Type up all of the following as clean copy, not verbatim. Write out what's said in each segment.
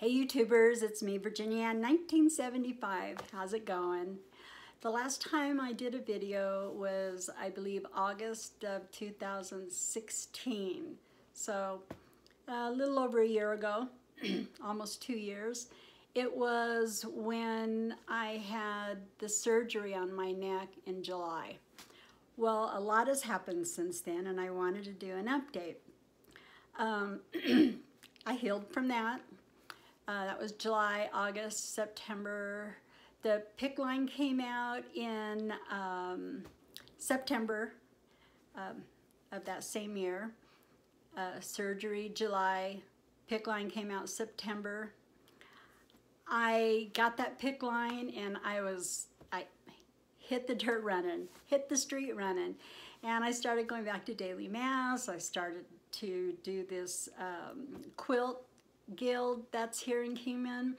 Hey YouTubers, it's me, Virginia Ann, 1975. How's it going? The last time I did a video was, I believe, August of 2016. So a little over a year ago, almost 2 years. It was when I had the surgery on my neck in July. Well, a lot has happened since then, and I wanted to do an update. I healed from that. That was July, August, September. The PICC line came out in September of that same year. Surgery, July. PICC line came out September. I got that PICC line and I hit the dirt running, hit the street running. And I started going back to daily mass. I started to do this quilt guild that's here in Kingman.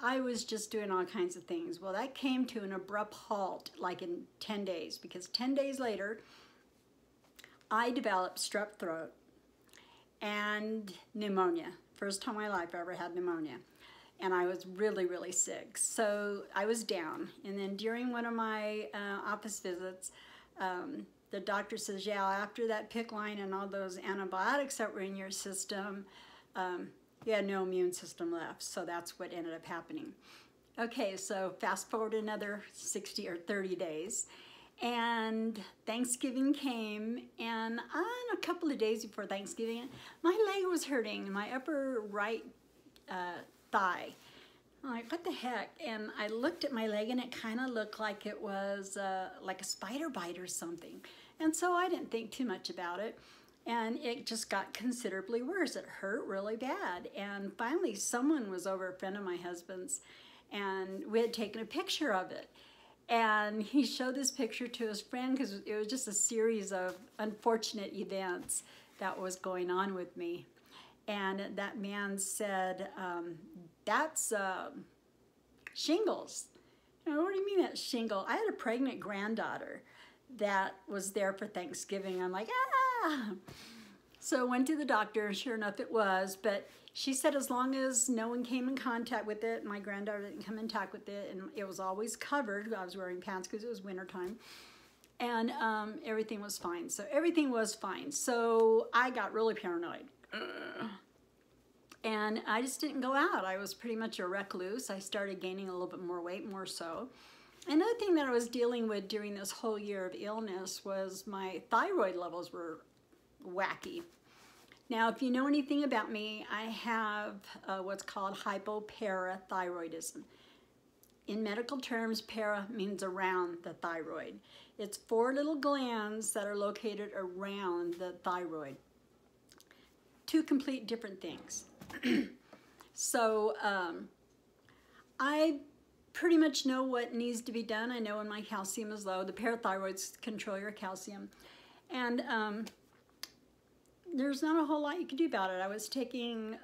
I was just doing all kinds of things. Well, that came to an abrupt halt like in 10 days, because 10 days later, I developed strep throat and pneumonia. First time in my life I ever had pneumonia. And I was really, really sick. So I was down. And then during one of my office visits, the doctor says, yeah, after that PICC line and all those antibiotics that were in your system, you had no immune system left. So that's what ended up happening. Okay, so fast forward another 60 or 30 days. And Thanksgiving came, and a couple of days before Thanksgiving, my leg was hurting, my upper right thigh. I'm like, what the heck? And I looked at my leg and it kind of looked like it was like a spider bite or something. And so I didn't think too much about it. And it just got considerably worse. It hurt really bad. And finally someone was over, a friend of my husband's, and we had taken a picture of it. And he showed this picture to his friend because it was just a series of unfortunate events that was going on with me. And that man said, that's shingles. You know, what do you mean that's shingle? I had a pregnant granddaughter that was there for Thanksgiving. I'm like, ah! So I went to the doctor, and sure enough it was, but she said as long as no one came in contact with it, my granddaughter didn't come in contact with it, and it was always covered. I was wearing pants because it was wintertime. And everything was fine. So everything was fine. So I got really paranoid. And I just didn't go out. I was pretty much a recluse. I started gaining a little bit more weight, more so. Another thing that I was dealing with during this whole year of illness was my thyroid levels were wacky. Now, if you know anything about me, I have what's called hypoparathyroidism. In medical terms, para means around the thyroid. It's 4 little glands that are located around the thyroid. 2 complete different things. So I pretty much know what needs to be done. I know when my calcium is low. The parathyroids control your calcium. And there's not a whole lot you can do about it. I was taking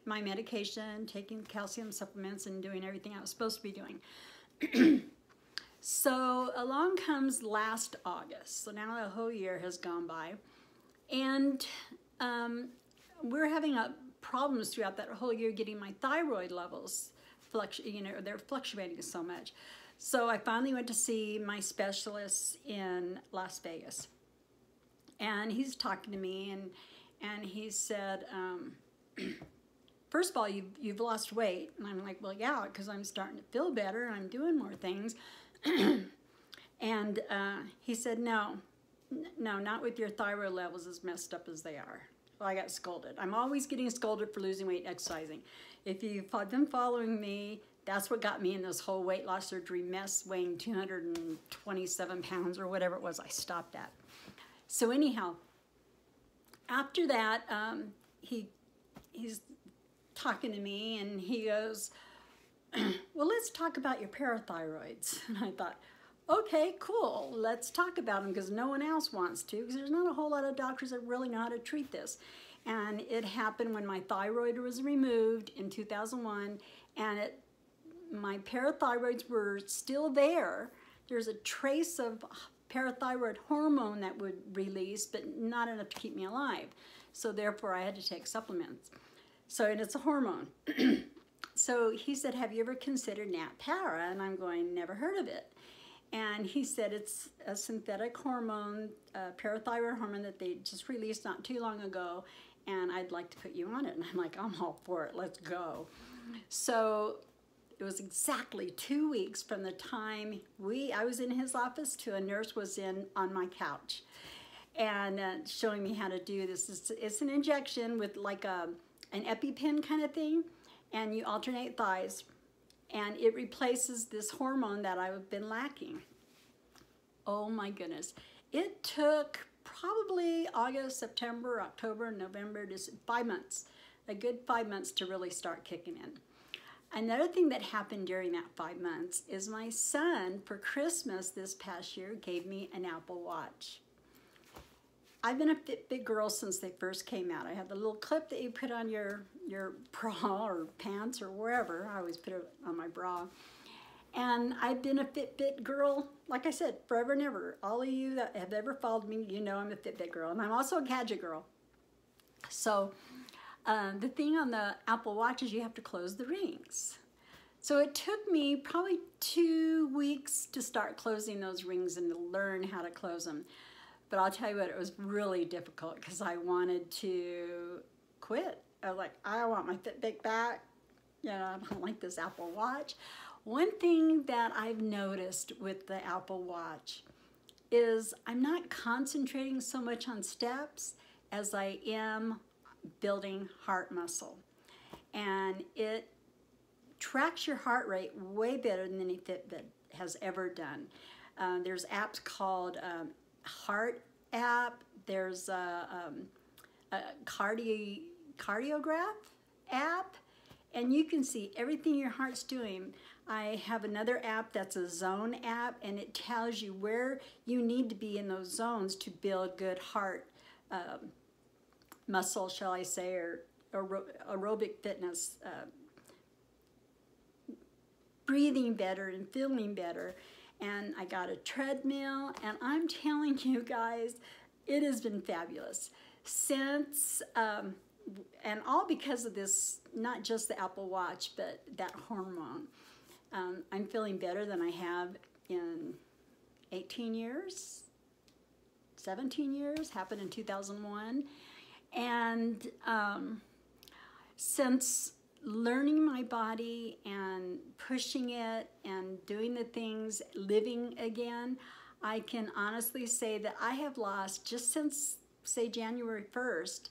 my medication, taking calcium supplements, and doing everything I was supposed to be doing. So along comes last August. So now the whole year has gone by. And we're having problems throughout that whole year getting my thyroid levels, they're fluctuating so much. So I finally went to see my specialist in Las Vegas. And he's talking to me, and he said, first of all, you've lost weight. And I'm like, well, yeah, because I'm starting to feel better and I'm doing more things. And he said, no, not with your thyroid levels as messed up as they are. Well, I got scolded. I'm always getting scolded for losing weight, exercising. If you've been following me, that's what got me in this whole weight loss surgery mess, weighing 227 pounds or whatever it was I stopped at. So anyhow, after that, he's talking to me and he goes, well, let's talk about your parathyroids. And I thought, okay, cool, let's talk about them, because no one else wants to, because there's not a whole lot of doctors that really know how to treat this. And it happened when my thyroid was removed in 2001, and my parathyroids were still there. There's a trace of parathyroid hormone that would release, but not enough to keep me alive. So therefore I had to take supplements. So, and it's a hormone. So he said, have you ever considered Nat Para? And I'm going, never heard of it. And he said it's a synthetic hormone, parathyroid hormone that they just released not too long ago, and I'd like to put you on it. And I'm like, I'm all for it, let's go. So it was exactly 2 weeks from the time I was in his office to a nurse was in on my couch and showing me how to do this. It's an injection with like an EpiPen kind of thing, and you alternate thighs, and it replaces this hormone that I've been lacking. Oh my goodness. It took probably August, September, October, November, 5 months, a good 5 months to really start kicking in. Another thing that happened during that 5 months is my son, for Christmas this past year, gave me an Apple Watch. I've been a Fitbit girl since they first came out. I had the little clip that you put on your bra or pants or wherever. I always put it on my bra. And I've been a Fitbit girl, like I said, forever and ever. All of you that have ever followed me, you know I'm a Fitbit girl. And I'm also a Gadget Girl. So the thing on the Apple Watch is you have to close the rings. So it took me probably 2 weeks to start closing those rings and to learn how to close them. But I'll tell you what, it was really difficult because I wanted to quit. I was like, I want my Fitbit back. You know, I don't like this Apple Watch. One thing that I've noticed with the Apple Watch is I'm not concentrating so much on steps as I am building heart muscle. And it tracks your heart rate way better than any Fitbit has ever done. There's apps called Heart app, there's a cardiograph app, and you can see everything your heart's doing. I have another app that's a zone app, and it tells you where you need to be in those zones to build good heart muscle, shall I say, or aerobic fitness, breathing better and feeling better. And I got a treadmill, and I'm telling you guys, it has been fabulous. Since, and all because of this, not just the Apple Watch, but that hormone. I'm feeling better than I have in 18 years, 17 years, happened in 2001. And since learning my body and pushing it and doing the things, living again, I can honestly say that I have lost, just since, say, January 1st,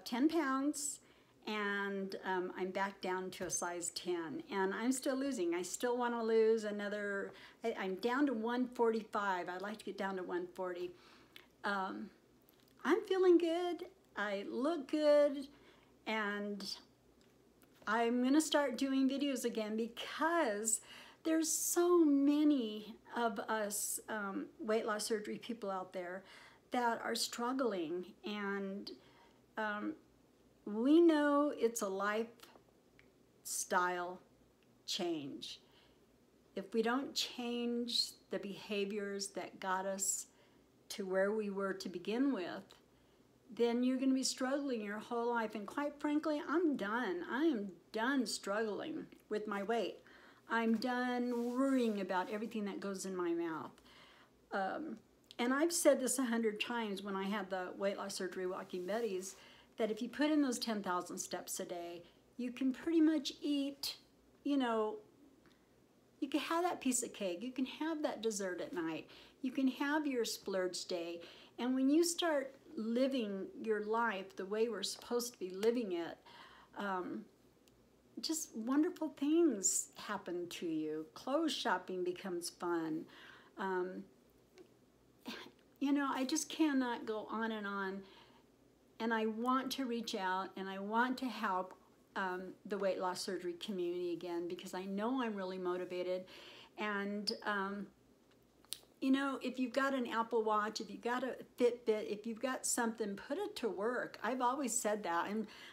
10 pounds, and I'm back down to a size 10. And I'm still losing. I still want to lose another, I'm down to 145. I'd like to get down to 140. I'm feeling good. I look good, and I'm going to start doing videos again because there's so many of us weight loss surgery people out there that are struggling, and we know it's a lifestyle change. If we don't change the behaviors that got us to where we were to begin with, then you're going to be struggling your whole life. And quite frankly, I'm done. I am done struggling with my weight. I'm done worrying about everything that goes in my mouth. And I've said this 100 times when I had the weight loss surgery walking buddies, that if you put in those 10,000 steps a day, you can pretty much eat, you know, you can have that piece of cake, you can have that dessert at night, you can have your splurge day. And when you start living your life the way we're supposed to be living it, just wonderful things happen to you. Clothes shopping becomes fun. You know, I just cannot go on. And I want to reach out, and I want to help the weight loss surgery community again, because I know I'm really motivated. And you know, if you've got an Apple Watch, if you've got a Fitbit, if you've got something, put it to work. I've always said that.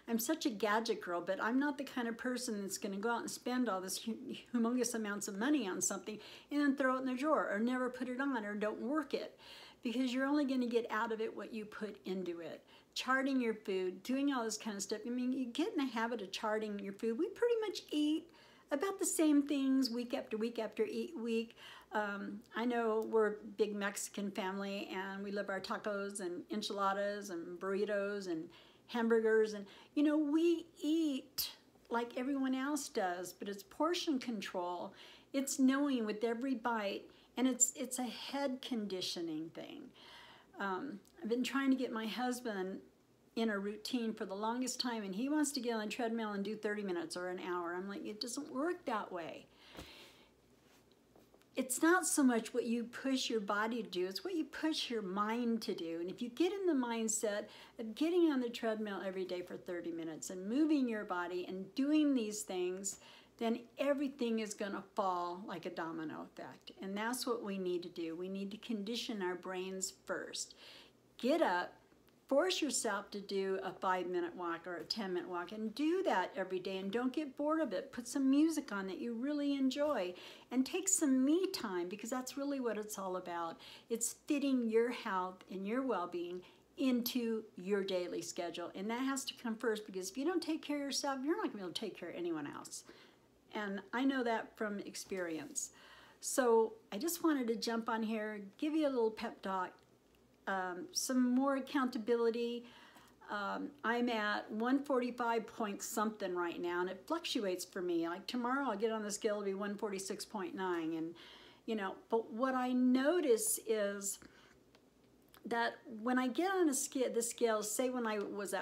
I'm such a gadget girl, but I'm not the kind of person that's going to go out and spend all this humongous amounts of money on something and then throw it in the drawer or never put it on or don't work it. because you're only going to get out of it what you put into it. Charting your food, doing all this kind of stuff. I mean, you get in the habit of charting your food. We pretty much eat about the same things week after week after week. I know we're a big Mexican family, and we love our tacos and enchiladas and burritos and hamburgers, and you know, we eat like everyone else does, but it's portion control. It's knowing with every bite, and it's a head conditioning thing. I've been trying to get my husband in a routine for the longest time, and he wants to get on a treadmill and do 30 minutes or an hour. I'm like, it doesn't work that way. It's not so much what you push your body to do, it's what you push your mind to do. And if you get in the mindset of getting on the treadmill every day for 30 minutes and moving your body and doing these things, then everything is going to fall like a domino effect. And that's what we need to do. We need to condition our brains first. Get up, force yourself to do a 5-minute walk or a 10-minute walk, and do that every day, and don't get bored of it. Put some music on that you really enjoy, and take some me time, because that's really what it's all about. It's fitting your health and your well-being into your daily schedule, and that has to come first, because if you don't take care of yourself, you're not going to be able to take care of anyone else. And I know that from experience. So I just wanted to jump on here, give you a little pep talk, some more accountability. I'm at 145 point something right now, and it fluctuates for me. Like tomorrow I'll get on the scale, it'll be 146.9, and you know, but what I notice is that when I get on the scale, say when I was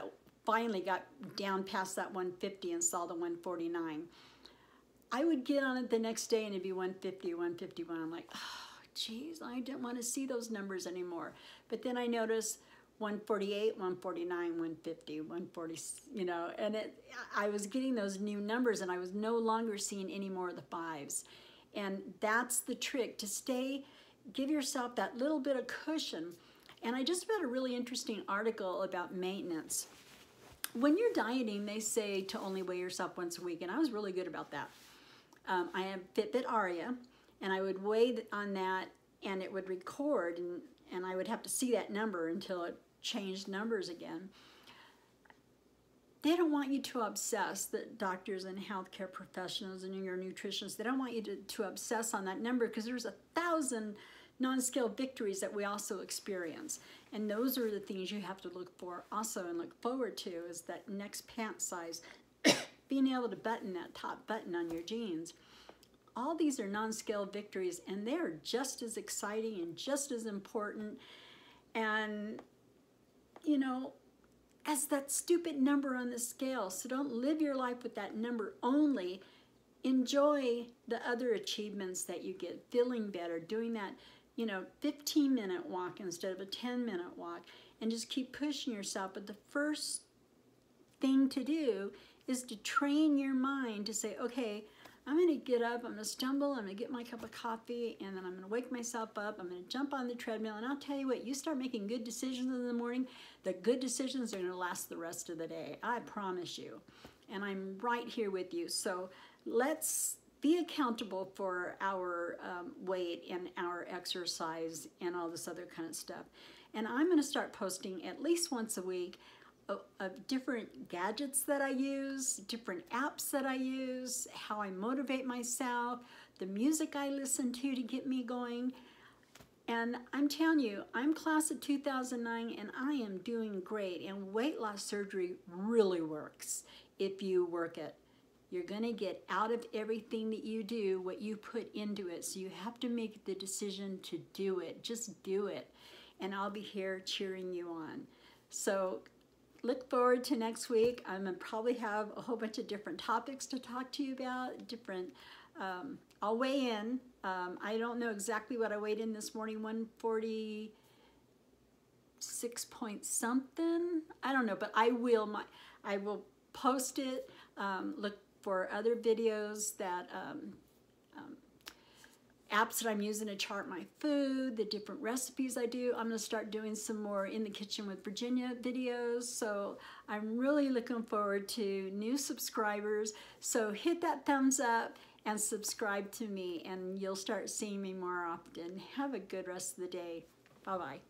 finally got down past that 150 and saw the 149, I would get on it the next day and it'd be 150, 151. I'm like, oh, geez, I didn't want to see those numbers anymore. But then I noticed 148, 149, 150, 140, you know, and I was getting those new numbers, and I was no longer seeing any more of the 5s. And that's the trick, to give yourself that little bit of cushion. And I just read a really interesting article about maintenance. When you're dieting, they say to only weigh yourself once a week, and I was really good about that. I have Fitbit Aria, and I would weigh on that, and it would record, and I would have to see that number until it changed numbers again. They don't want you to obsess, the doctors and healthcare professionals and your nutritionists, they don't want you to obsess on that number, because there's 1,000 non-scale victories that we also experience. And those are the things you have to look for also and look forward to, is that next pant size, being able to button that top button on your jeans. All these are non-scale victories, and they're just as exciting and just as important. And, you know, as that stupid number on the scale. So don't live your life with that number only. Enjoy the other achievements that you get, feeling better, doing that, you know, 15-minute walk instead of a 10-minute walk, and just keep pushing yourself. But the first thing to do is to train your mind to say, okay, I'm going to get up, I'm going to stumble, I'm going to get my cup of coffee, and then I'm going to wake myself up, I'm going to jump on the treadmill, and I'll tell you what, you start making good decisions in the morning, the good decisions are going to last the rest of the day. I promise you. And I'm right here with you. So let's be accountable for our weight and our exercise and all this other kind of stuff. And I'm going to start posting at least once a week of different gadgets that I use, different apps that I use, how I motivate myself, the music I listen to get me going. And I'm telling you, I'm class of 2009, and I am doing great. And weight loss surgery really works if you work it. You're going to get out of everything that you do what you put into it. So you have to make the decision to do it. Just do it. And I'll be here cheering you on. So look forward to next week. I'm going to probably have a whole bunch of different topics to talk to you about. I'll weigh in. I don't know exactly what I weighed in this morning, 146 point something. I don't know, but I will post it. Look for other videos that apps that I'm using to chart my food, the different recipes I do. I'm going to start doing some more In the Kitchen with Virginia videos. So I'm really looking forward to new subscribers. So hit that thumbs up and subscribe to me, and you'll start seeing me more often. Have a good rest of the day. Bye-bye.